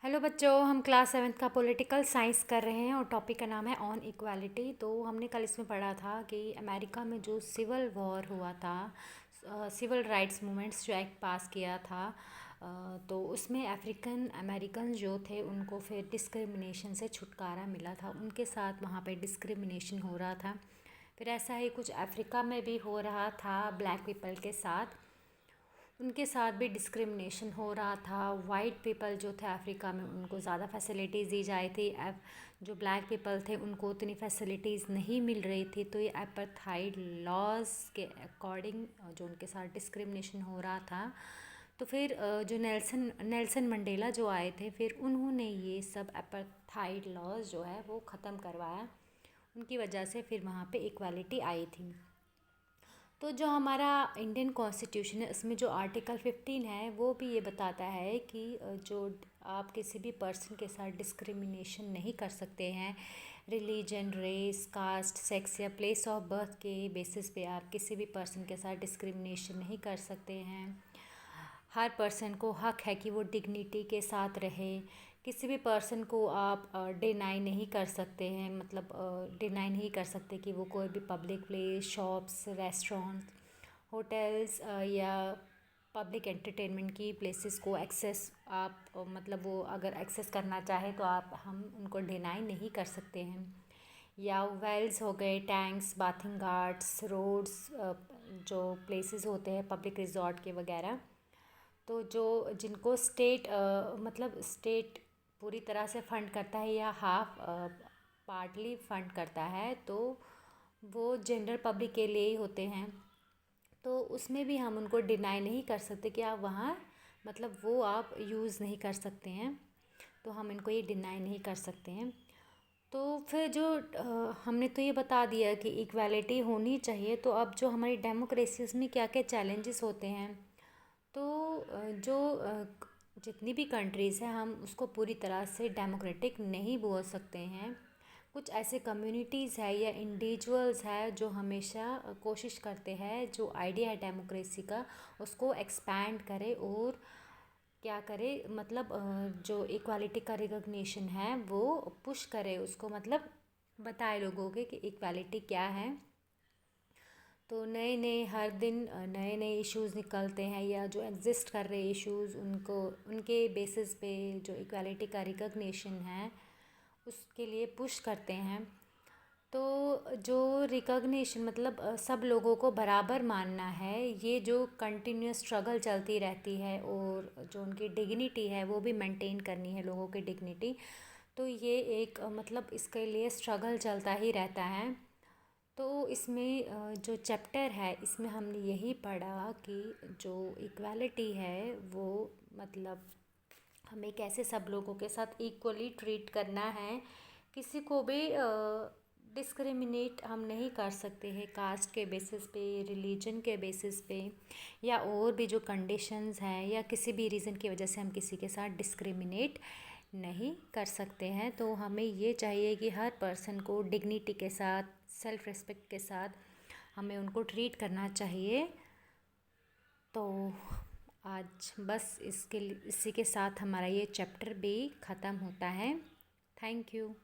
Hello बच्चों, हम class seventh का पॉलिटिकल साइंस कर रहे हैं और टॉपिक का नाम है ऑन इक्वालिटी। तो हमने कल इसमें पढ़ा था कि अमेरिका में जो सिविल वॉर हुआ था, सिविल राइट्स मूवमेंट्स जो एक्ट पास किया था, तो उसमें अफ्रीकन अमेरिकन जो थे उनको फिर डिस्क्रिमिनेशन से छुटकारा मिला था। उनके साथ वहाँ पे डिस्क्रिमिनेशन हो रहा था। फिर ऐसा ही कुछ अफ्रीका में भी हो रहा था ब्लैक पीपल के साथ, उनके साथ भी डिस्क्रिमिनेशन हो रहा था। वाइट पीपल जो थे अफ्रीका में उनको ज़्यादा फैसिलिटीज़ दी जाई थी, अब जो ब्लैक पीपल थे उनको उतनी फैसिलिटीज़ नहीं मिल रही थी। तो ये एपार्थाइड लॉज के अकॉर्डिंग जो उनके साथ डिस्क्रिमिनेशन हो रहा था, तो फिर जो नेल्सन मंडेला जो आए थे, फिर उन्होंने ये सब एपार्थाइड लॉज जो है वो ख़त्म करवाया। उनकी वजह से फिर वहाँ पे इक्वालिटी आई थी। तो जो हमारा इंडियन कॉन्स्टिट्यूशन है उसमें जो आर्टिकल 15 है वो भी ये बताता है कि जो आप किसी भी पर्सन के साथ डिस्क्रिमिनेशन नहीं कर सकते हैं। रिलीजन, रेस, कास्ट, सेक्स या प्लेस ऑफ बर्थ के बेसिस पे आप किसी भी पर्सन के साथ डिस्क्रिमिनेशन नहीं कर सकते हैं। हर पर्सन को हक है कि वो डिग्निटी के साथ रहे। किसी भी पर्सन को आप डिनाई नहीं कर सकते हैं, मतलब डिनाई नहीं कर सकते कि वो कोई भी public place, shops, restaurant, hotels या पब्लिक एंटरटेनमेंट की प्लेसेस को एक्सेस आप मतलब वो अगर एक्सेस करना चाहे तो हम उनको डिनाई नहीं कर सकते हैं। या वेल्स हो गए, टैंक्स, बाथिंग गार्ड्स, रोड्स, जो प्लेसेस होते हैं पब्लिक रिजॉर्ट के वगैरह, तो जो जिनको स्टेट मतलब स्टेट पूरी तरह से फ़ंड करता है या हाफ पार्टली फ़ंड करता है, तो वो जनरल पब्लिक के लिए ही होते हैं। तो उसमें भी हम उनको डिनाई नहीं कर सकते कि आप वहाँ मतलब वो आप यूज़ नहीं कर सकते हैं, तो हम इनको ये डिनाई नहीं कर सकते हैं। तो फिर जो हमने तो ये बता दिया कि इक्वालिटी होनी चाहिए, तो अब जो हमारी डेमोक्रेसी उसमें क्या क्या चैलेंजेस होते हैं। तो जो जितनी भी कंट्रीज़ हैं हम उसको पूरी तरह से डेमोक्रेटिक नहीं बोल सकते हैं। कुछ ऐसे कम्युनिटीज़ है या इंडिविजुअल्स है जो हमेशा कोशिश करते हैं जो आइडिया है डेमोक्रेसी का उसको एक्सपैंड करे और क्या करे, मतलब जो इक्वालिटी का रिकॉग्निशन है वो पुश करे उसको, मतलब बताए लोगों के कि इक्वालिटी क्या है। तो नए नए हर दिन नए नए इश्यूज़ निकलते हैं या जो एग्जिस्ट कर रहे इश्यूज़ उनको उनके बेसिस पे जो इक्वालिटी का रिकॉग्निशन है उसके लिए पुश करते हैं। तो जो रिकॉग्निशन मतलब सब लोगों को बराबर मानना है, ये जो कंटिन्यूस स्ट्रगल चलती रहती है और जो उनकी डिग्निटी है वो भी मेंटेन करनी है लोगों की डिग्निटी। तो ये एक मतलब इसके लिए स्ट्रगल चलता ही रहता है। तो इसमें जो चैप्टर है इसमें हमने यही पढ़ा कि जो इक्वालिटी है वो मतलब हमें कैसे सब लोगों के साथ इक्वली ट्रीट करना है। किसी को भी डिस्क्रिमिनेट हम नहीं कर सकते हैं कास्ट के बेसिस पे, रिलीजन के बेसिस पे, या और भी जो कंडीशंस हैं या किसी भी रीज़न की वजह से हम किसी के साथ डिस्क्रिमिनेट नहीं कर सकते हैं। तो हमें ये चाहिए कि हर पर्सन को डिग्निटी के साथ, सेल्फ़ रिस्पेक्ट के साथ हमें उनको ट्रीट करना चाहिए। तो आज बस इसी के साथ हमारा ये चैप्टर भी ख़त्म होता है। Thank you.